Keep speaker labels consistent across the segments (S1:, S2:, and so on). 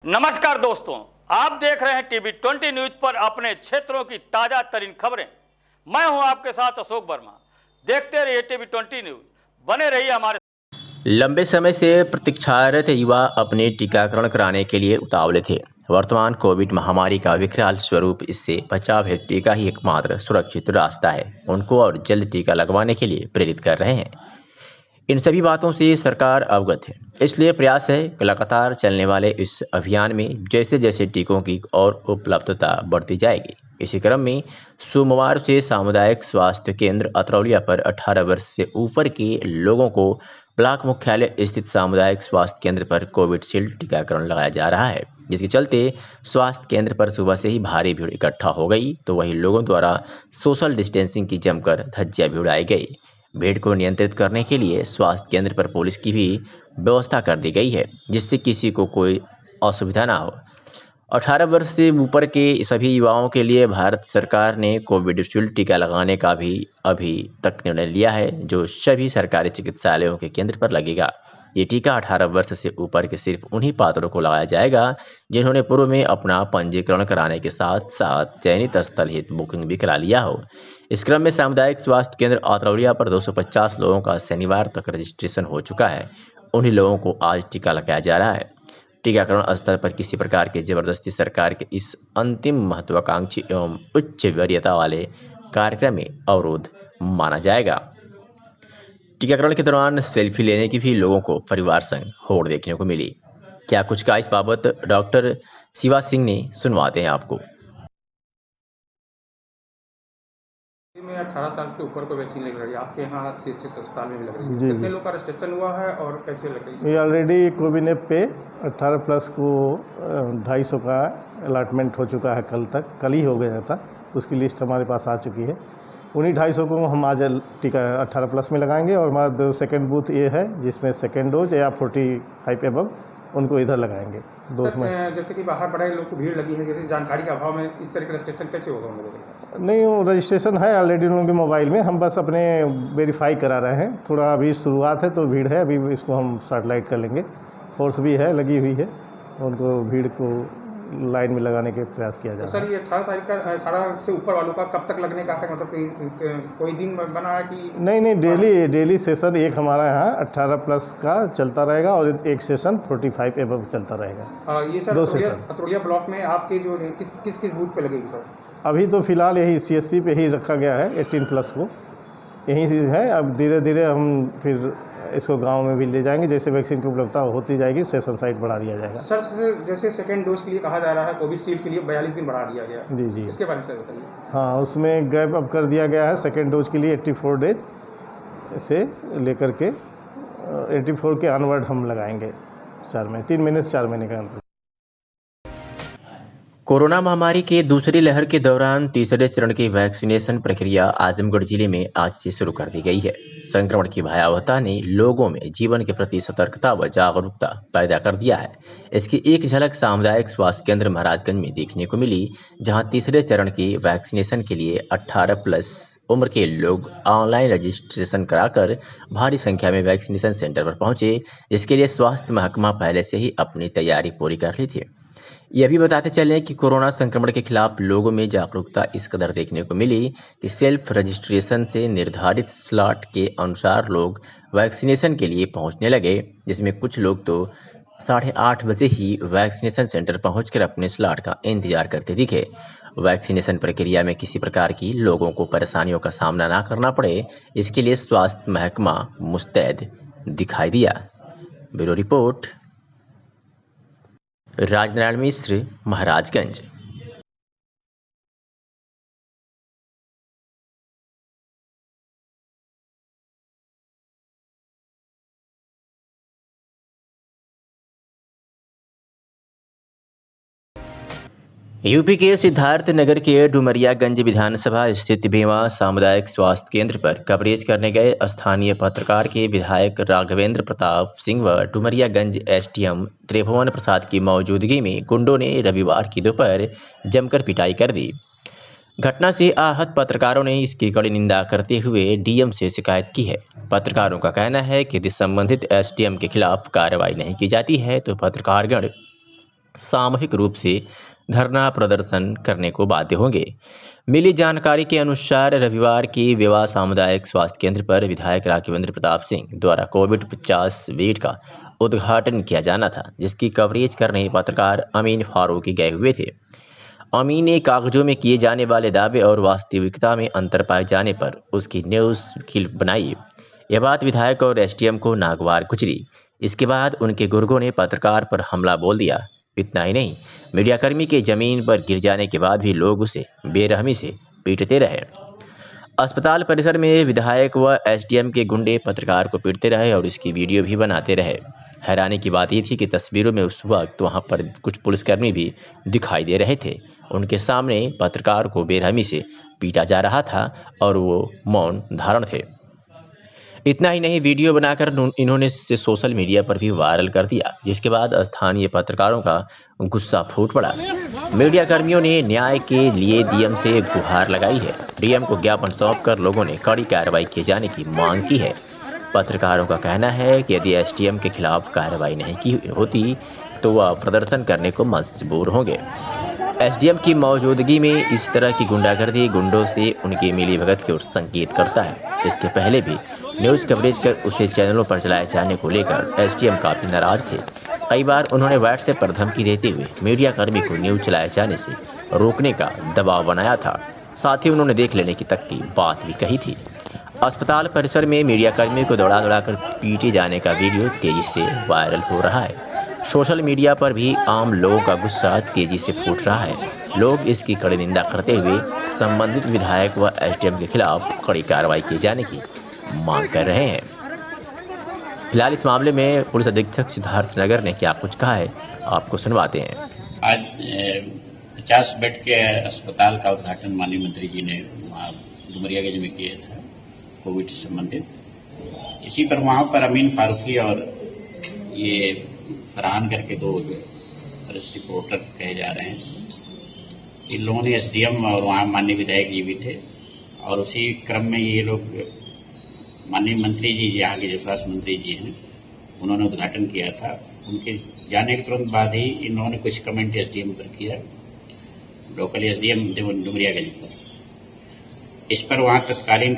S1: नमस्कार दोस्तों, आप देख रहे हैं टीवी 20 न्यूज पर अपने क्षेत्रों की ताजा तरीन खबरें। मैं हूं आपके साथ अशोक वर्मा। देखते रहिए टीवी 20 न्यूज, बने रहिए हमारे।
S2: लंबे समय से प्रतीक्षारत युवा अपने टीकाकरण कराने के लिए उतावले थे। वर्तमान कोविड महामारी का विकराल स्वरूप, इससे बचाव है टीका ही एकमात्र सुरक्षित रास्ता है, उनको और जल्द टीका लगवाने के लिए प्रेरित कर रहे हैं। इन सभी बातों से सरकार अवगत है, इसलिए प्रयास है कि लगातार चलने वाले इस अभियान में जैसे जैसे टीकों की और उपलब्धता बढ़ती जाएगी। इसी क्रम में सोमवार से सामुदायिक स्वास्थ्य केंद्र अतरौलिया पर 18 वर्ष से ऊपर के लोगों को ब्लॉक मुख्यालय स्थित सामुदायिक स्वास्थ्य केंद्र पर कोविडशील्ड टीकाकरण लगाया जा रहा है, जिसके चलते स्वास्थ्य केंद्र पर सुबह से ही भारी भीड़ इकट्ठा हो गई, तो वही लोगों द्वारा सोशल डिस्टेंसिंग की जमकर धज्जियां भी उड़ाई गई। भीड़ को नियंत्रित करने के लिए स्वास्थ्य केंद्र पर पुलिस की भी व्यवस्था कर दी गई है, जिससे किसी को कोई असुविधा ना हो। 18 वर्ष से ऊपर के सभी युवाओं के लिए भारत सरकार ने कोविडशील्ड टीका लगाने का भी अभी तक निर्णय लिया है, जो सभी सरकारी चिकित्सालयों के केंद्र पर लगेगा। ये टीका 18 वर्ष से ऊपर के सिर्फ उन्हीं पात्रों को लगाया जाएगा जिन्होंने पूर्व में अपना पंजीकरण कराने के साथ साथ चयनित स्थल हित बुकिंग भी करा लिया हो। इस क्रम में सामुदायिक स्वास्थ्य केंद्र अतरौलिया पर 250 लोगों का शनिवार तक रजिस्ट्रेशन हो चुका है। उन्हीं लोगों को आज टीका लगाया जा रहा है। टीकाकरण स्तर पर किसी प्रकार की जबरदस्ती सरकार के इस अंतिम महत्वाकांक्षी एवं उच्च वरीयता वाले कार्यक्रम में अवरोध माना जाएगा। टीकाकरण के दौरान सेल्फी लेने की भी लोगों को परिवार संग होड़ देखने को मिली। क्या कुछ कहा इस बाबत डॉक्टर शिवा सिंह ने, सुनवाते हैं आपको।
S3: में 18 साल के ऊपर को वैक्सीन लग रही है, आपके यहाँ CHS अस्पताल में भी लग रही है।
S4: जी
S3: कितने
S4: जी,
S3: लोग का रजिस्ट्रेशन हुआ है और कैसे लग रही है?
S4: ये ऑलरेडी कोविन ऐप पे 18 प्लस को 250 का अलॉटमेंट हो चुका है। कल ही हो गया था, उसकी लिस्ट हमारे पास आ चुकी है। उन्हीं 250 को हम आज टीका 18 प्लस में लगाएंगे और हमारा जो सेकंड बूथ ये है जिसमें सेकंड डोज या 45 एबव उनको इधर लगाएंगे।
S3: जैसे कि बाहर बड़े लोग को भीड़ लगी है, जैसे जानकारी के अभाव में इस तरह का रजिस्ट्रेशन कैसे होगा उन लोगों का?
S4: नहीं, वो रजिस्ट्रेशन है ऑलरेडी उन लोगों के मोबाइल में, हम बस अपने वेरीफाई करा रहे हैं। थोड़ा अभी शुरुआत है तो भीड़ है, अभी इसको हम सैटेलाइट कर लेंगे। फोर्स भी है, लगी हुई है, उनको भीड़ को लाइन में लगाने के प्रयास किया जा रहा है।
S3: सर, ये 18 तारीख का 18 से ऊपर वालों का कब तक लगने का है? मतलब कोई दिन बना है कि
S4: नहीं, डेली सेशन एक हमारा यहाँ 18 प्लस का चलता रहेगा और एक सेशन 45 एबव चलता रहेगा।
S3: ये सर
S4: 2 सेशन।
S3: अतरौलिया ब्लॉक में आपके जो किस बूथ पे लगेगी सर?
S4: अभी तो फिलहाल यही CSC पे ही रखा गया है, 18 प्लस को यहीं से है। अब धीरे धीरे हम फिर इसको गांव में भी ले जाएंगे, जैसे वैक्सीन की उपलब्धता होती जाएगी सेशन साइट बढ़ा दिया जाएगा।
S3: सर, जैसे सेकेंड डोज के लिए कहा जा रहा है, कोविशील्ड के लिए 42 दिन बढ़ा दिया गया।
S4: जी जी,
S3: इसके बारे में सर बताइए।
S4: हाँ, उसमें गैप अब कर दिया गया है। सेकेंड डोज के लिए 84 डेज से लेकर के 84 के अनवर्ड हम लगाएंगे 3 महीने से 4 महीने का अंतर।
S2: कोरोना महामारी के दूसरी लहर के दौरान तीसरे चरण की वैक्सीनेशन प्रक्रिया आजमगढ़ जिले में आज से शुरू कर दी गई है। संक्रमण की भयावहता ने लोगों में जीवन के प्रति सतर्कता व जागरूकता पैदा कर दिया है। इसकी एक झलक सामुदायिक स्वास्थ्य केंद्र महाराजगंज में देखने को मिली, जहां तीसरे चरण की वैक्सीनेशन के लिए 18 प्लस उम्र के लोग ऑनलाइन रजिस्ट्रेशन कराकर भारी संख्या में वैक्सीनेशन सेंटर पर पहुंचे, जिसके लिए स्वास्थ्य महकमा पहले से ही अपनी तैयारी पूरी कर ली थी। यह भी बताते चलें कि कोरोना संक्रमण के खिलाफ लोगों में जागरूकता इस कदर देखने को मिली कि सेल्फ रजिस्ट्रेशन से निर्धारित स्लॉट के अनुसार लोग वैक्सीनेशन के लिए पहुंचने लगे, जिसमें कुछ लोग तो 8:30 बजे ही वैक्सीनेशन सेंटर पहुंचकर अपने स्लॉट का इंतजार करते दिखे। वैक्सीनेशन प्रक्रिया में किसी प्रकार की लोगों को परेशानियों का सामना ना करना पड़े, इसके लिए स्वास्थ्य महकमा मुस्तैद दिखाई दिया। ब्यूरो रिपोर्ट, राजनारायण मिश्र, महाराजगंज। यूपी के सिद्धार्थ नगर के डुमरियागंज विधानसभा स्थित भेवा सामुदायिक स्वास्थ्य केंद्र पर कवरेज करने गए स्थानीय पत्रकार के विधायक राघवेंद्र प्रताप सिंह व डुमरियागंज SDM त्रिभुवन प्रसाद की मौजूदगी में गुंडों ने रविवार की दोपहर जमकर पिटाई कर दी। घटना से आहत पत्रकारों ने इसकी कड़ी निंदा करते हुए DM से शिकायत की है। पत्रकारों का कहना है कि यदि संबंधित SDM के खिलाफ कार्रवाई नहीं की जाती है तो पत्रकारगण सामूहिक रूप से धरना प्रदर्शन करने को बाध्य होंगे। मिली जानकारी के अनुसार रविवार की विवाह सामुदायिक स्वास्थ्य केंद्र पर विधायक राघवेंद्र प्रताप सिंह द्वारा कोविड-50 बेड का उद्घाटन किया जाना था, जिसकी कवरेज करने पत्रकार अमीन फारूकी गए हुए थे। अमीन ने कागजों में किए जाने वाले दावे और वास्तविकता में अंतर पाए जाने पर उसकी न्यूज़ क्लिप बनाई। यह बात विधायक और एसडीएम को नागवार गुजरी। इसके बाद उनके गुर्गों ने पत्रकार पर हमला बोल दिया। इतना ही नहीं, मीडियाकर्मी के जमीन पर गिर जाने के बाद भी लोग उसे बेरहमी से पीटते रहे। अस्पताल परिसर में विधायक व एसडीएम के गुंडे पत्रकार को पीटते रहे और इसकी वीडियो भी बनाते रहे। हैरानी की बात यह थी कि तस्वीरों में उस वक्त वहां पर कुछ पुलिसकर्मी भी दिखाई दे रहे थे। उनके सामने पत्रकार को बेरहमी से पीटा जा रहा था और वो मौन धारण थे। इतना ही नहीं, वीडियो बनाकर इन्होंने इसे सोशल मीडिया पर भी वायरल कर दिया, जिसके बाद स्थानीय पत्रकारों का गुस्सा फूट पड़ा। मीडिया कर्मियों ने न्याय के लिए डीएम से गुहार लगाई है। डीएम को ज्ञापन सौंपकर लोगों ने कड़ी कार्रवाई किए जाने की मांग की है। पत्रकारों का कहना है कि यदि एसडीएम के खिलाफ कार्रवाई नहीं की होती तो वह प्रदर्शन करने को मजबूर होंगे। एसडीएम की मौजूदगी में इस तरह की गुंडागर्दी गुंडों से उनकी मिलीभगत की ओर संकेत करता है। इसके पहले भी न्यूज़ कवरेज कर उसे चैनलों पर चलाए जाने को लेकर एसडीएम काफ़ी नाराज थे। कई बार उन्होंने व्हाट्सएप पर धमकी देते हुए मीडिया कर्मी को न्यूज़ चलाए जाने से रोकने का दबाव बनाया था। साथ ही उन्होंने देख लेने की तक की बात भी कही थी। अस्पताल परिसर में मीडिया कर्मियों को दौड़ा दौड़ाकर पीटे जाने का वीडियो तेजी से वायरल हो रहा है। सोशल मीडिया पर भी आम लोगों का गुस्सा तेजी से फूट रहा है। लोग इसकी कड़ी निंदा करते हुए संबंधित विधायक व एसडीएम के खिलाफ कड़ी कार्रवाई किए जाने की मांग कर रहे हैं। फिलहाल इस मामले में पुलिस अधीक्षक सिद्धार्थ नगर ने क्या कुछ कहा है, आपको सुनवाते हैं।
S5: आज 50 बेड के अस्पताल का उद्घाटन माननीय मंत्री जी ने डुमरियागंज में किया था कोविड से संबंधित। इसी पर वहाँ पर अमीन फारूकी और ये फरहान करके दो प्रेस रिपोर्टर कहे जा रहे हैं, इन लोगों ने एसडीएम और वहाँ माननीय विधायक जी भी थे और उसी क्रम में ये लोग माननीय मंत्री जी यहाँ के जो स्वास्थ्य मंत्री जी हैं उन्होंने उद्घाटन किया था। उनके जाने के तुरंत बाद ही इन लोगों ने कुछ कमेंट एसडीएम पर किया, लोकल एसडीएम डुमरियागंज पर। इस पर वहाँ तत्कालीन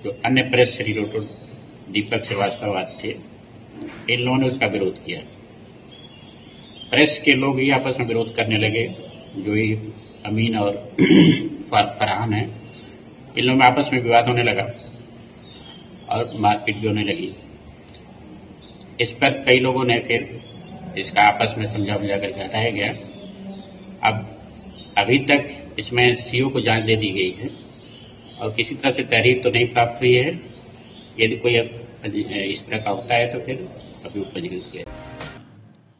S5: जो अन्य प्रेस रिपोर्टर दीपक श्रीवास्तव थे, इन लोगों ने उसका विरोध किया। प्रेस के लोग ही आपस में विरोध करने लगे। जो ये अमीन और फरहान है, इन लोगों में आपस में विवाद होने लगा और मारपीट भी होने लगी। इस पर कई लोगों ने फिर इसका आपस में समझा कर हटाया गया। अब अभी तक इसमें सीओ को जांच दे दी गई है और किसी तरह से तहरीर तो नहीं प्राप्त हुई है। यदि कोई इस तरह का होता है तो फिर अभी पंजीकृत किया।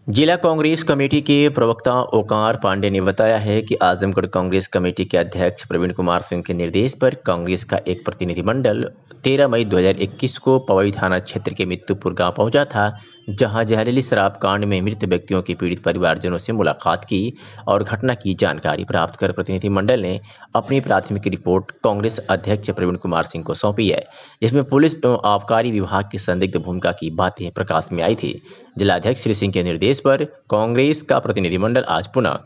S2: जिला कांग्रेस कमेटी के प्रवक्ता ओकार पांडे ने बताया है कि आजमगढ़ कांग्रेस कमेटी के अध्यक्ष प्रवीण कुमार सिंह के निर्देश पर कांग्रेस का एक प्रतिनिधिमंडल 13 मई 2021 को पवई थाना क्षेत्र के मित्तुपुर गांव पहुंचा था, जहां जहरीली शराब कांड में मृत व्यक्तियों के पीड़ित परिवारजनों से मुलाकात की और घटना की जानकारी प्राप्त कर प्रतिनिधिमंडल ने अपनी प्राथमिक रिपोर्ट कांग्रेस अध्यक्ष प्रवीण कुमार सिंह को सौंपी है, जिसमें पुलिस एवं आबकारी विभाग की संदिग्ध भूमिका की बातें प्रकाश में आई थी। जिलाध्यक्ष श्री सिंह के निर्देश पर कांग्रेस का प्रतिनिधिमंडल आज पुनः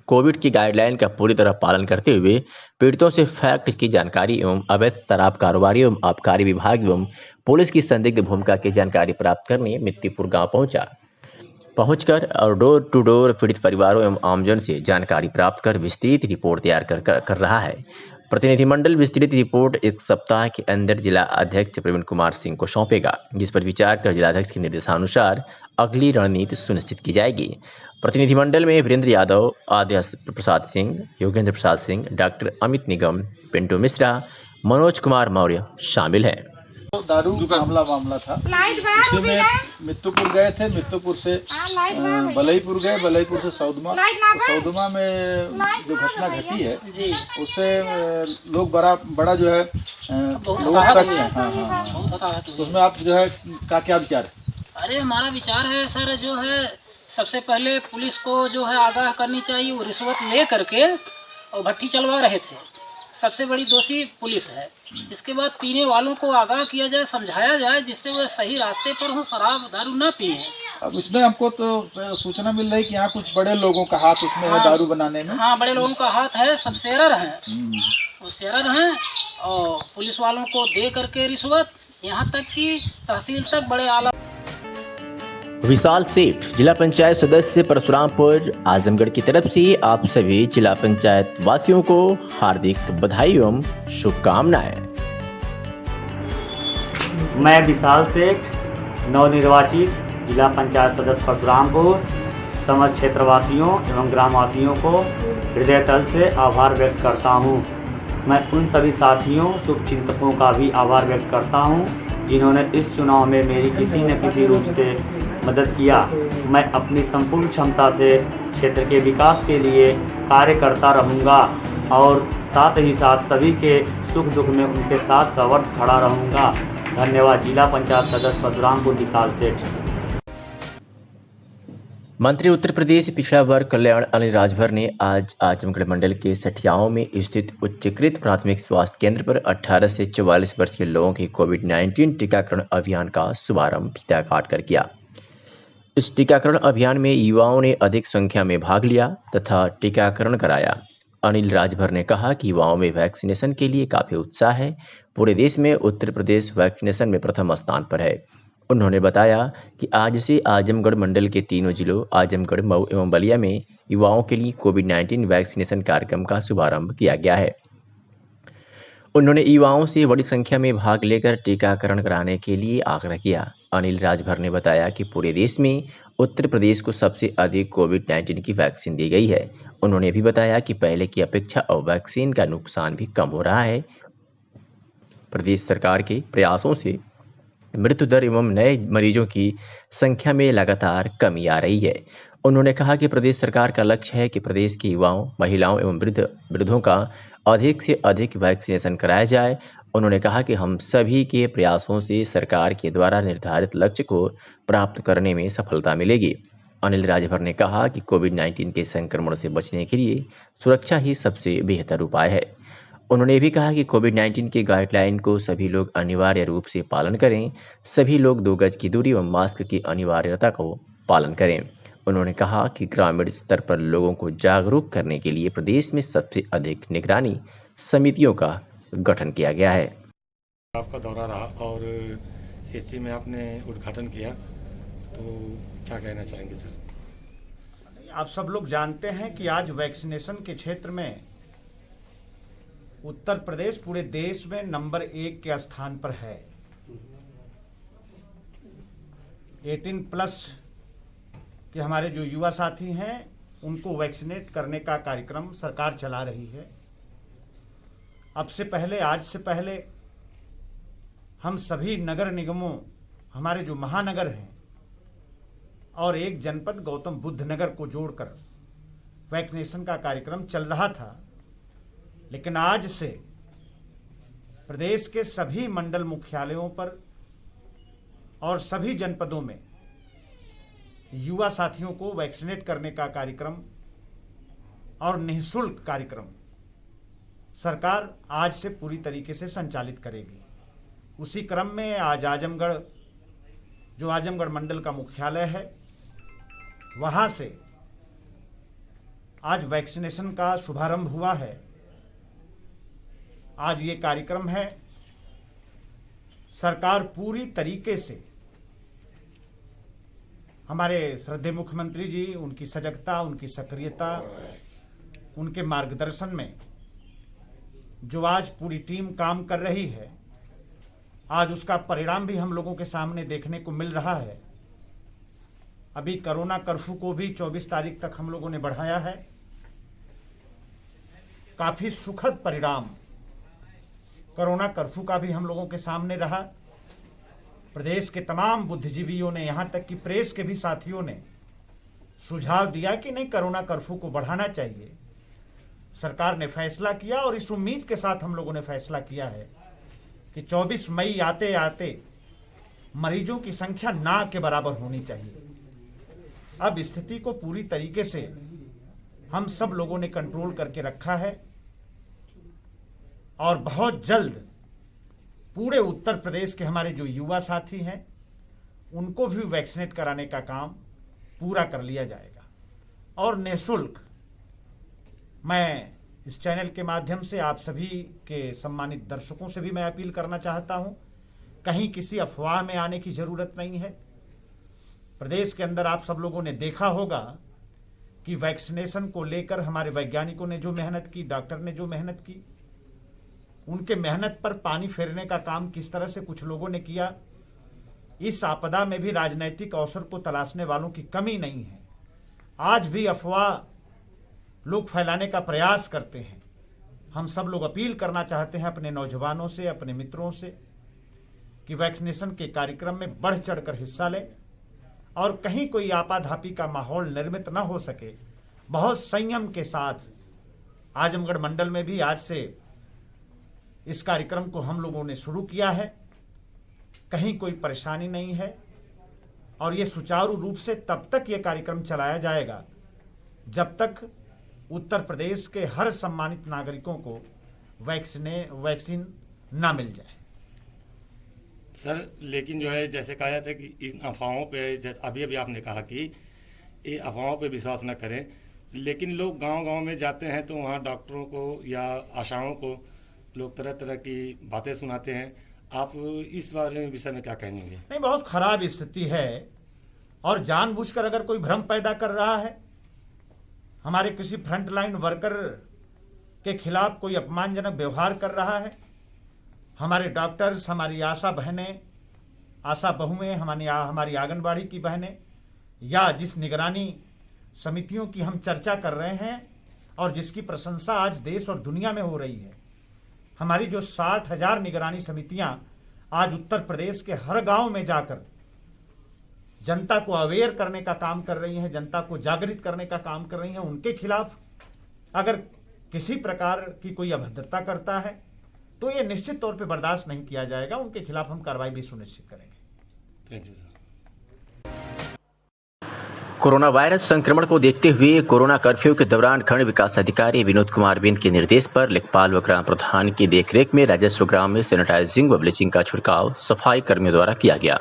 S2: कोविड की गाइडलाइन का पूरी तरह पालन करते हुए पीड़ितों से फैक्ट की जानकारी एवं अवैध शराब कारोबारी एवं आबकारी विभाग एवं पुलिस की संदिग्ध भूमिका की जानकारी प्राप्त करने मित्तीपुर गांव पहुंचकर और डोर टू डोर पीड़ित परिवारों एवं आमजन से जानकारी प्राप्त कर विस्तृत रिपोर्ट तैयार कर रहा है। प्रतिनिधिमंडल विस्तृत रिपोर्ट एक सप्ताह के अंदर जिला अध्यक्ष प्रवीण कुमार सिंह को सौंपेगा, जिस पर विचार कर जिलाध्यक्ष के निर्देशानुसार अगली रणनीति सुनिश्चित की जाएगी। प्रतिनिधिमंडल में वीरेंद्र यादव, आद्याश प्रसाद सिंह, योगेंद्र प्रसाद सिंह, डॉक्टर अमित निगम, पिंटू मिश्रा, मनोज कुमार मौर्य शामिल हैं।
S6: दारू मामला था, उसी में मित्तुपुर गए थे, मित्तुपुर से बलईपुर गए, बलईपुर से सौदमा में जो घटना घटी है उससे लोग बड़ा जो है लोग कष्ट है। हाँ। तो उसमें आप जो है क्या विचार है?
S7: अरे हमारा विचार है सर, जो है सबसे पहले पुलिस को जो है आगाह करनी चाहिए। वो रिश्वत ले करके और भट्टी चलवा रहे थे, सबसे बड़ी दोषी पुलिस है। इसके बाद पीने वालों को आगाह किया जाए, समझाया जाए, जिससे वह सही रास्ते पर हो, शराब दारू ना पिए
S6: अब इसमें हमको तो सूचना मिल रही है कि यहाँ कुछ बड़े लोगों का हाथ इसमें है दारू बनाने में।
S7: हाँ, बड़े लोगों का हाथ है, सब शेरर हैं, वो शेरर हैं और पुलिस वालों को दे करके रिश्वत, यहाँ तक कि तहसील तक बड़े आला।
S2: विशाल सेठ, जिला पंचायत सदस्य परशुरामपुर आजमगढ़ की तरफ से आप सभी जिला पंचायत वासियों को हार्दिक बधाई एवं शुभकामनाएं।
S8: मैं विशाल सेठ, नवनिर्वाचित जिला पंचायत सदस्य परशुरामपुर, समस्त क्षेत्रवासियों एवं ग्रामवासियों को हृदय तल से आभार व्यक्त करता हूं। मैं उन सभी साथियों शुभचिंतकों का भी आभार व्यक्त करता हूं जिन्होंने इस चुनाव में मेरी किसी न किसी रूप से मदद किया। मैं अपनी संपूर्ण क्षमता से क्षेत्र के विकास के लिए कार्य करता रहूँगा और साथ ही साथ सभी के सुख दुख में उनके साथ सवर्त खड़ा रहूँगा। धन्यवाद। जिला पंचायत सदस्य परशुरामपुर विशाल सेठ।
S2: मंत्री उत्तर प्रदेश पिछड़ा वर्ग कल्याण अनिल राजभर ने आज आजमगढ़ मंडल के सठियाओं में स्थित उच्चीकृत प्राथमिक स्वास्थ्य केंद्र पर 18 से 44 वर्ष के लोगों के कोविड-19 टीकाकरण अभियान का शुभारंभ फीता काटकर किया। इस टीकाकरण अभियान में युवाओं ने अधिक संख्या में भाग लिया तथा टीकाकरण कराया। अनिल राजभर ने कहा कि युवाओं में वैक्सीनेशन के लिए काफ़ी उत्साह है। पूरे देश में उत्तर प्रदेश वैक्सीनेशन में प्रथम स्थान पर है। उन्होंने बताया कि आज से आजमगढ़ मंडल के तीनों जिलों आजमगढ़, मऊ एवं बलिया में युवाओं के लिए कोविड-19 वैक्सीनेशन कार्यक्रम का शुभारंभ किया गया है। उन्होंने युवाओं से बड़ी संख्या में भाग लेकर टीकाकरण कराने के लिए आग्रह किया। अनिल राजभर ने बताया कि पूरे देश में उत्तर प्रदेश को सबसे अधिक कोविड-19 की वैक्सीन दी गई है। उन्होंने भी बताया कि पहले की अपेक्षा अब वैक्सीन का नुकसान भी कम हो रहा है। प्रदेश सरकार के प्रयासों से मृत्यु दर एवं नए मरीजों की संख्या में लगातार कमी आ रही है। उन्होंने कहा कि प्रदेश सरकार का लक्ष्य है कि प्रदेश के युवाओं, महिलाओं एवं वृद्धों का अधिक से अधिक वैक्सीनेशन कराया जाए। उन्होंने कहा कि हम सभी के प्रयासों से सरकार के द्वारा निर्धारित लक्ष्य को प्राप्त करने में सफलता मिलेगी। अनिल राजभर ने कहा कि कोविड-19 के संक्रमण से बचने के लिए सुरक्षा ही सबसे बेहतर उपाय है। उन्होंने भी कहा कि कोविड-19 के गाइडलाइन को सभी लोग अनिवार्य रूप से पालन करें। सभी लोग 2 गज की दूरी एवं मास्क की अनिवार्यता को पालन करें। उन्होंने कहा कि ग्रामीण स्तर पर लोगों को जागरूक करने के लिए प्रदेश में सबसे अधिक निगरानी समितियों का गठन किया गया है।
S9: आपका दौरा रहा और सीएचसी में आपने उद्घाटन किया, तो क्या कहना चाहेंगे सर?
S10: आप सब लोग जानते हैं कि आज वैक्सीनेशन के क्षेत्र में उत्तर प्रदेश पूरे देश में नंबर 1 के स्थान पर है। 18+ के हमारे जो युवा साथी हैं उनको वैक्सीनेट करने का कार्यक्रम सरकार चला रही है। अब से पहले, आज से पहले हम सभी नगर निगमों, हमारे जो महानगर हैं और एक जनपद गौतम बुद्ध नगर को जोड़कर वैक्सीनेशन का कार्यक्रम चल रहा था। लेकिन आज से प्रदेश के सभी मंडल मुख्यालयों पर और सभी जनपदों में युवा साथियों को वैक्सीनेट करने का कार्यक्रम और निःशुल्क कार्यक्रम सरकार आज से पूरी तरीके से संचालित करेगी। उसी क्रम में आज आजमगढ़, जो आजमगढ़ मंडल का मुख्यालय है, वहां से आज वैक्सीनेशन का शुभारंभ हुआ है। आज ये कार्यक्रम है। सरकार पूरी तरीके से, हमारे श्रद्धेय मुख्यमंत्री जी, उनकी सजगता, उनकी सक्रियता, उनके मार्गदर्शन में जो आज पूरी टीम काम कर रही है, आज उसका परिणाम भी हम लोगों के सामने देखने को मिल रहा है। अभी कोरोना कर्फ्यू को भी 24 तारीख तक हम लोगों ने बढ़ाया है। काफी सुखद परिणाम कोरोना कर्फ्यू का भी हम लोगों के सामने रहा। प्रदेश के तमाम बुद्धिजीवियों ने, यहाँ तक कि प्रेस के भी साथियों ने सुझाव दिया कि नहीं, कोरोना कर्फ्यू को बढ़ाना चाहिए। सरकार ने फैसला किया और इस उम्मीद के साथ हम लोगों ने फैसला किया है कि 24 मई आते आते मरीजों की संख्या ना के बराबर होनी चाहिए। अब स्थिति को पूरी तरीके से हम सब लोगों ने कंट्रोल करके रखा है और बहुत जल्द पूरे उत्तर प्रदेश के हमारे जो युवा साथी हैं उनको भी वैक्सीनेट कराने का काम पूरा कर लिया जाएगा। और निःशुल्क मैं इस चैनल के माध्यम से आप सभी के सम्मानित दर्शकों से भी मैं अपील करना चाहता हूं, कहीं किसी अफवाह में आने की जरूरत नहीं है। प्रदेश के अंदर आप सब लोगों ने देखा होगा कि वैक्सीनेशन को लेकर हमारे वैज्ञानिकों ने जो मेहनत की, डॉक्टर ने जो मेहनत की, उनके मेहनत पर पानी फेरने का काम किस तरह से कुछ लोगों ने किया। इस आपदा में भी राजनैतिक अवसर को तलाशने वालों की कमी नहीं है। आज भी अफवाह लोग फैलाने का प्रयास करते हैं। हम सब लोग अपील करना चाहते हैं अपने नौजवानों से, अपने मित्रों से, कि वैक्सीनेशन के कार्यक्रम में बढ़ चढ़कर हिस्सा लें और कहीं कोई आपाधापी का माहौल निर्मित न हो सके, बहुत संयम के साथ आजमगढ़ मंडल में भी आज से इस कार्यक्रम को हम लोगों ने शुरू किया है। कहीं कोई परेशानी नहीं है और ये सुचारू रूप से तब तक ये कार्यक्रम चलाया जाएगा जब तक उत्तर प्रदेश के हर सम्मानित नागरिकों को वैक्सीन ना मिल जाए।
S9: सर लेकिन जो है जैसे कहा जाता है कि इन अफवाहों पे, अभी अभी आपने कहा कि ये अफवाहों पे विश्वास न करें, लेकिन लोग गांव-गांव में जाते हैं तो वहाँ डॉक्टरों को या आशाओं को लोग तरह तरह की बातें सुनाते हैं। आप इस बारे में विषय में क्या कहेंगे?
S10: नहीं, बहुत खराब स्थिति है और जानबूझकर अगर कोई भ्रम पैदा कर रहा है, हमारे किसी फ्रंटलाइन वर्कर के खिलाफ कोई अपमानजनक व्यवहार कर रहा है, हमारे डॉक्टर्स, हमारी आशा बहनें, आशा बहुएं, हमारी आंगनबाड़ी की बहनें, या जिस निगरानी समितियों की हम चर्चा कर रहे हैं और जिसकी प्रशंसा आज देश और दुनिया में हो रही है, हमारी जो 60,000 निगरानी समितियां आज उत्तर प्रदेश के हर गांव में जाकर जनता को अवेयर करने का काम कर रही हैं, जनता को जागृत करने का काम कर रही हैं, उनके खिलाफ अगर किसी प्रकार की कोई अभद्रता करता है तो ये निश्चित तौर पे बर्दाश्त नहीं किया जाएगा। उनके खिलाफ हम कार्रवाई भी सुनिश्चित करेंगे।
S9: Thank you sir.
S2: Corona virus संक्रमण को देखते हुए कोरोना कर्फ्यू के दौरान खंड विकास अधिकारी विनोद कुमार बिंद के निर्देश पर लेखपाल व ग्राम प्रधान की देखरेख में राजस्व ग्राम में सैनिटाइजिंग व ब्लीचिंग का छिड़काव सफाई कर्मियों द्वारा किया गया।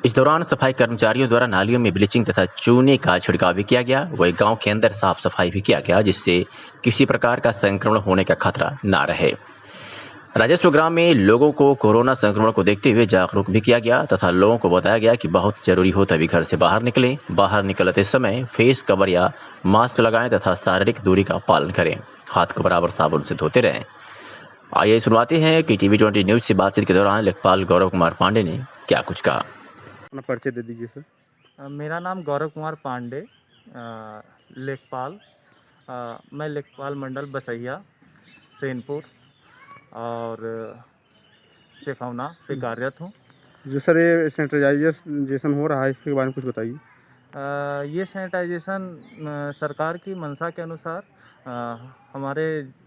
S2: इस दौरान सफाई कर्मचारियों द्वारा नालियों में ब्लीचिंग तथा चूने का छिड़काव भी किया गया। वही गांव के अंदर साफ सफाई भी किया गया, जिससे किसी प्रकार का संक्रमण होने का खतरा न रहे। राजस्व ग्राम में लोगों को कोरोना संक्रमण को देखते हुए जागरूक भी किया गया तथा लोगों को बताया गया कि बहुत जरूरी हो तभी घर से बाहर निकलें। बाहर निकलते समय फेस कवर या मास्क लगाएं तथा शारीरिक दूरी का पालन करें। हाथ को बराबर साबुन से धोते रहें। आइए सुनवाते हैं कि टीवी 20 न्यूज से बातचीत के दौरान लेखपाल गौरव कुमार पांडे ने क्या कुछ कहा।
S11: अपना परिचय दे दीजिए सर।
S12: मेरा नाम गौरव कुमार पांडे, लेखपाल। मैं लेखपाल मंडल बसैया, सैनपुर और शेखौना पे कार्यरत हूँ।
S11: जो सर ये सैनिटाइजेशन हो रहा है, इसके बारे में कुछ बताइए।
S12: ये सैनिटाइजेशन सरकार की मंशा के अनुसार हमारे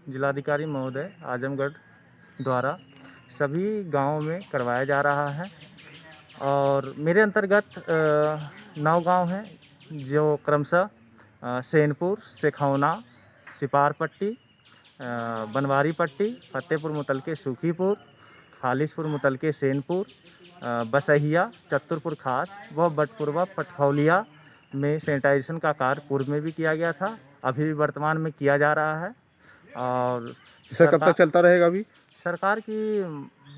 S12: जिलाधिकारी महोदय आजमगढ़ द्वारा सभी गांवों में करवाया जा रहा है और मेरे अंतर्गत 9 गांव हैं जो क्रमशः सैनपुर, शेखौना, सिपारपट्टी, बनवारी पट्टी, फतेहपुर मुतलके सूखीपुर, खालिशपुर मुतलके सैनपुर, बसहिया, चतुरपुर खास व बटपुरवा पटखौलिया में सैनिटाइजेशन का कार्य पूर्व में भी किया गया था, अभी भी वर्तमान में किया जा रहा है। और
S11: सर कब तक चलता रहेगा? अभी
S12: सरकार की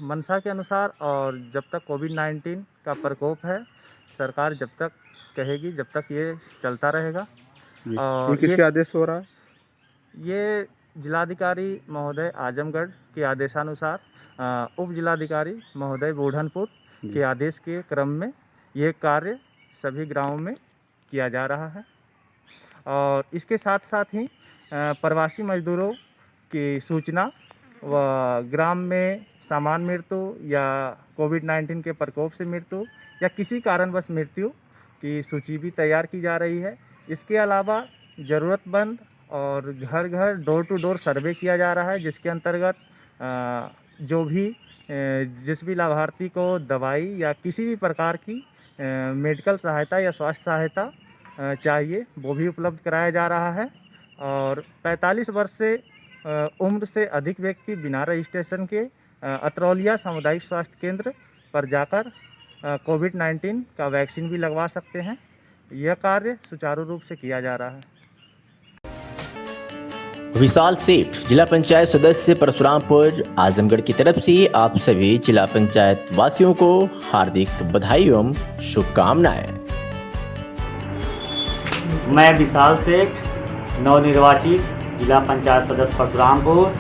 S12: मंशा के अनुसार और जब तक कोविड-19 का प्रकोप है, सरकार जब तक कहेगी जब तक ये चलता रहेगा।
S11: और किसके आदेश हो रहा है?
S12: ये जिलाधिकारी महोदय आजमगढ़ के आदेशानुसार उप जिलाधिकारी महोदय बूढ़नपुर के आदेश के क्रम में ये कार्य सभी गांवों में किया जा रहा है। और इसके साथ साथ ही प्रवासी मजदूरों की सूचना व ग्राम में सामान्य मृत्यु या कोविड-19 के प्रकोप से मृत्यु या किसी कारणवश मृत्यु की सूची भी तैयार की जा रही है। इसके अलावा ज़रूरतमंद और घर घर डोर टू डोर सर्वे किया जा रहा है, जिसके अंतर्गत जिस भी लाभार्थी को दवाई या किसी भी प्रकार की मेडिकल सहायता या स्वास्थ्य सहायता चाहिए वो भी उपलब्ध कराया जा रहा है। और 45 वर्ष से उम्र से अधिक व्यक्ति बिना रजिस्ट्रेशन के अतरौलिया सामुदायिक स्वास्थ्य केंद्र पर जाकर कोविड-19 का वैक्सीन भी लगवा सकते हैं। यह कार्य सुचारू रूप से किया जा रहा है।
S2: विशाल सेठ, जिला पंचायत सदस्य परशुरामपुर आजमगढ़ की तरफ से आप सभी जिला पंचायत वासियों को हार्दिक बधाई एवं शुभकामनाएं।
S8: मैं विशाल सेठ, नवनिर्वाचित जिला पंचायत सदस्य परशुरामपुर,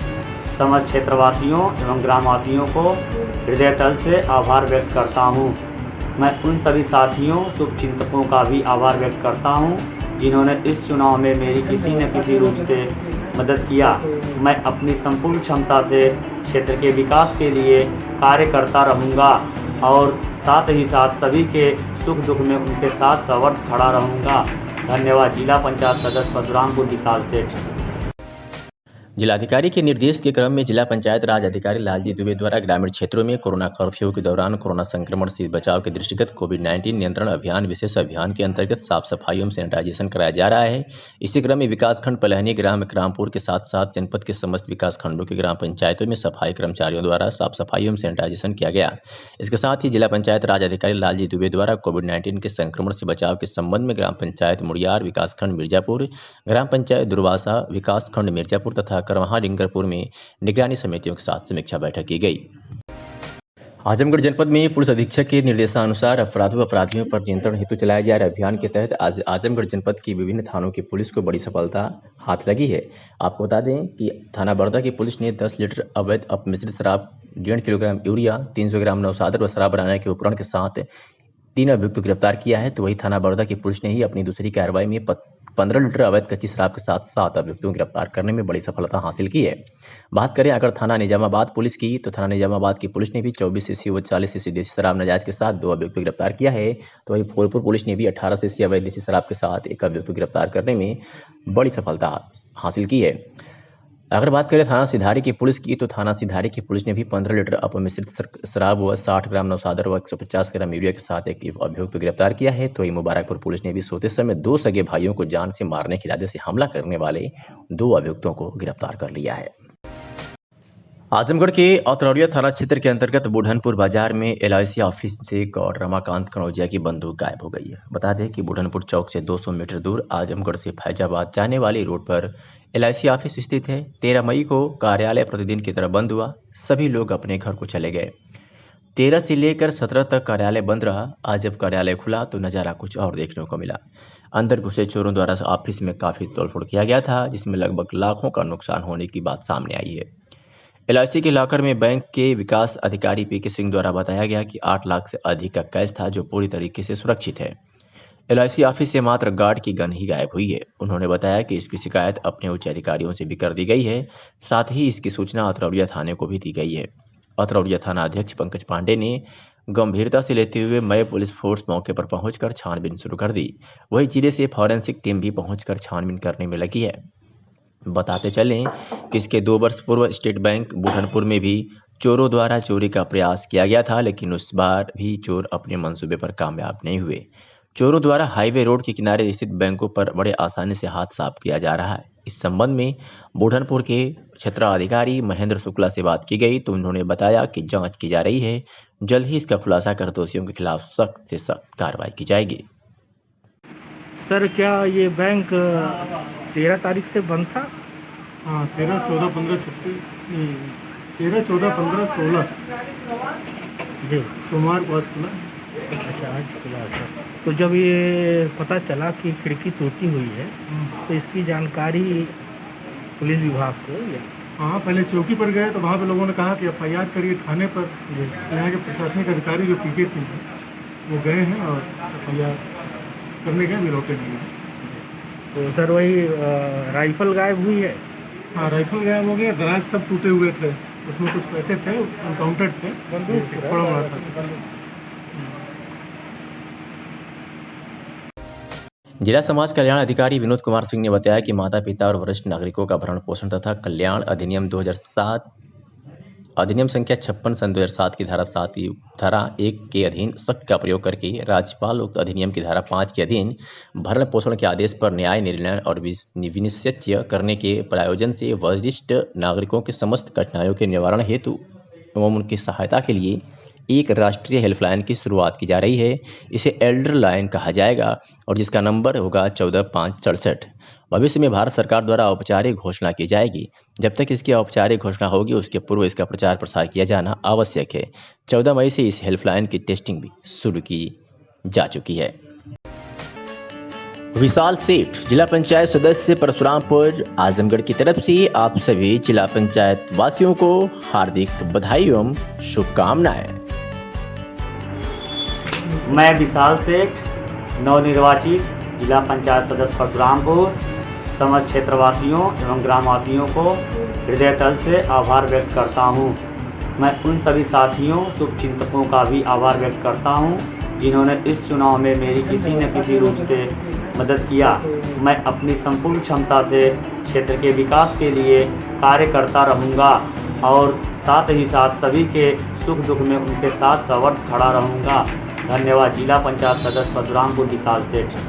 S8: समस्त क्षेत्रवासियों एवं ग्रामवासियों को हृदय तल से आभार व्यक्त करता हूँ। मैं उन सभी साथियों शुभचिंतकों का भी आभार व्यक्त करता हूँ जिन्होंने इस चुनाव में मेरी किसी न किसी रूप से मदद किया। मैं अपनी संपूर्ण क्षमता से क्षेत्र के विकास के लिए कार्य करता रहूँगा और साथ ही साथ सभी के सुख दुख में उनके साथ सवर्त खड़ा रहूँगा। धन्यवाद। जिला पंचायत सदस्य परशुरामपुर विशाल सेठ।
S2: जिलाधिकारी के निर्देश के क्रम में जिला पंचायत राज अधिकारी लालजी दुबे द्वारा ग्रामीण क्षेत्रों में कोरोना कर्फ्यू के दौरान कोरोना संक्रमण से बचाव के दृष्टिगत कोविड-19 नियंत्रण अभियान विशेष अभियान के अंतर्गत साफ सफाई एवं सैनिटाइजेशन कराया जा रहा है। इसी क्रम में विकासखंड पलहनी ग्राम रामपुर के साथ साथ जनपद के समस्त विकासखंडों के ग्राम पंचायतों में सफाई कर्मचारियों द्वारा साफ सफाई एवं सैनिटाइजेशन किया गया। इसके साथ ही जिला पंचायत राज अधिकारी लालजी दुबे द्वारा कोविड-19 के संक्रमण से बचाव के संबंध में ग्राम पंचायत मुड़ियार, विकासखंड मिर्जापुर, ग्राम पंचायत दुर्वासा, विकासखंड मिर्जापुर तथा करवाहा रिंगरपुर में निगरानी समितियों के साथ समीक्षा बैठक की गई। आजमगढ़ जनपद में पुलिस अधीक्षक के निर्देशानुसार अपराधियों पर नियंत्रण हेतु चलाए जा रहे अभियान के तहत आज आजमगढ़ जनपद की विभिन्न थानों की पुलिस को बड़ी सफलता हाथ लगी है। आपको बता दें कि थाना बड़ौदा की पुलिस ने 10 लीटर अवैध अपमिश्रित शराब, 1.5 किलोग्राम यूरिया, 300 ग्राम नवसादर व शराब बनाने के उपकरण के साथ 3 अभियुक्त को गिरफ्तार किया है। तो वही थाना बड़ौदा की पुलिस ने ही अपनी दूसरी कार्रवाई में 15 लीटर अवैध कच्ची शराब के साथ 7 अभियुक्तों को गिरफ्तार करने में बड़ी सफलता हासिल की है। बात करें अगर थाना निजामाबाद पुलिस की, तो थाना निजामाबाद की पुलिस ने भी 24 सीसी व 40 सीसी देसी शराब नाजायज के साथ 2 अभियुक्तों को गिरफ्तार किया है। तो वही फूलपुर पुलिस ने भी 18 सीसी अवैध देसी शराब के साथ 1 अभियुक्त को गिरफ्तार करने में बड़ी सफलता हासिल की है। अगर बात करें थाना सिधारी की पुलिस की, तो थाना सिधारी की पुलिस ने भी 15 लीटर अपमिश्रित शराब व 60 ग्राम नवसादर व 150 ग्राम यूरिया के साथ 1 अभियुक्त को गिरफ्तार किया है। तो वही मुबारकपुर पुलिस ने भी सोते समय 2 सगे भाइयों को जान से मारने के इरादे से हमला करने वाले 2 अभियुक्तों को गिरफ्तार कर लिया है। आजमगढ़ के औतरौलिया थाना क्षेत्र के अंतर्गत बुढ़नपुर बाजार में LIC ऑफिस से गौर रमाकांत कनौजिया की बंदूक गायब हो गई है। बता दें कि बुढ़नपुर चौक से 200 मीटर दूर आजमगढ़ से फैजाबाद जाने वाली रोड पर LIC ऑफिस स्थित है। 13 मई को कार्यालय प्रतिदिन की तरह बंद हुआ। सभी लोग अपने घर को चले गए। 13 से लेकर 17 तक कार्यालय बंद रहा। आज जब कार्यालय खुला तो नज़ारा कुछ और देखने को मिला। अंदर घुसे चोरों द्वारा ऑफिस में काफ़ी तोड़फोड़ किया गया था, जिसमें लगभग लाखों का नुकसान होने की बात सामने आई है। LIC के लॉकर में बैंक के विकास अधिकारी PK सिंह द्वारा बताया गया कि 8 लाख से अधिक का कैश था, जो पूरी तरीके से सुरक्षित है। LIC ऑफिस से मात्र गार्ड की गन ही गायब हुई है। उन्होंने बताया कि इसकी शिकायत अपने उच्च अधिकारियों से भी कर दी गई है। साथ ही इसकी सूचना औतरौलिया थाने को भी दी गई है। औतरौलिया थाना अध्यक्ष पंकज पांडे ने गंभीरता से लेते हुए मई पुलिस फोर्स मौके पर पहुंचकर छानबीन शुरू कर दी। वही जिले से फॉरेंसिक टीम भी पहुंचकर छानबीन करने में लगी है। बताते चलें कि इसके 2 वर्ष पूर्व स्टेट बैंक बुढ़नपुर में भी चोरों द्वारा चोरी का प्रयास किया गया था, लेकिन उस बार भी चोर अपने मंसूबे पर कामयाब नहीं हुए। चोरों द्वारा हाईवे रोड के किनारे स्थित बैंकों पर बड़े आसानी से हाथ साफ किया जा रहा है। इस संबंध में बुढ़नपुर के क्षेत्राधिकारी महेंद्र शुक्ला से बात की गई तो उन्होंने बताया कि जांच की जा रही है। जल्द ही इसका खुलासा कर दोषियों के खिलाफ सख्त से सख्त कार्रवाई की जाएगी।
S13: सर, क्या ये बैंक 13 तारीख से बंद था?
S14: हाँ, 13, 14, 15, 16
S13: जी
S14: सोमवार को आज खुला।
S13: अच्छा, आज खुला सर। तो जब ये पता चला कि खिड़की टूटी हुई है तो इसकी जानकारी पुलिस विभाग को या?
S14: हाँ, पहले चौकी पर गए तो वहाँ पे लोगों ने कहा कि FIR करिए थाने पर। यहाँ के प्रशासनिक अधिकारी जो PK सिंह हैं वो गए हैं और FIR करने गए, भी लौटे नहीं।
S13: तो सर वही राइफल गायब हुई है?
S14: हाँ, राइफल गायब हो गया। दराज सब टूटे हुए थे, उसमें कुछ पैसे थे, काउंटेड थे, पड़ा हुआ था।
S2: जिला समाज कल्याण अधिकारी विनोद कुमार सिंह ने बताया कि माता पिता और वरिष्ठ नागरिकों का भरण पोषण तथा कल्याण अधिनियम 2007 अधिनियम संख्या 56 सन 2007 की धारा 1 के अधीन शक्त का प्रयोग करके राज्यपाल उक्त अधिनियम की धारा 5 के अधीन भरण पोषण के आदेश पर न्याय निर्णय और विनिश्चय करने के प्रयोजन से वरिष्ठ नागरिकों के समस्त कठिनाइयों के निवारण हेतु एवं उनकी सहायता के लिए एक राष्ट्रीय हेल्पलाइन की शुरुआत की जा रही है। इसे एल्डर लाइन कहा जाएगा और जिसका नंबर होगा 14567। भविष्य में भारत सरकार द्वारा औपचारिक घोषणा की जाएगी। जब तक इसकी औपचारिक घोषणा होगी उसके पूर्व इसका प्रचार प्रसार किया जाना आवश्यक है। 14 मई से इस हेल्पलाइन की टेस्टिंग भी शुरू की जा चुकी है। विशाल सेठ, जिला पंचायत सदस्य परशुरामपुर, आजमगढ़ की तरफ से आप सभी जिला पंचायत वासियों को हार्दिक बधाई एवं शुभकामनाएं।
S8: मैं विशाल सेठ, नवनिर्वाचित जिला पंचायत सदस्य परशुरामपुर, समस्त क्षेत्रवासियों एवं ग्रामवासियों को हृदय तल से आभार व्यक्त करता हूँ। मैं उन सभी साथियों शुभचिंतकों का भी आभार व्यक्त करता हूँ जिन्होंने इस चुनाव में मेरी किसी न किसी रूप से मदद किया। मैं अपनी संपूर्ण क्षमता से क्षेत्र के विकास के लिए कार्य करता रहूँगा और साथ ही साथ सभी के सुख दुख में उनके साथ सवर्त खड़ा रहूँगा। धन्यवाद। जिला पंचायत सदस्य परशुरामपुर विशाल सेठ।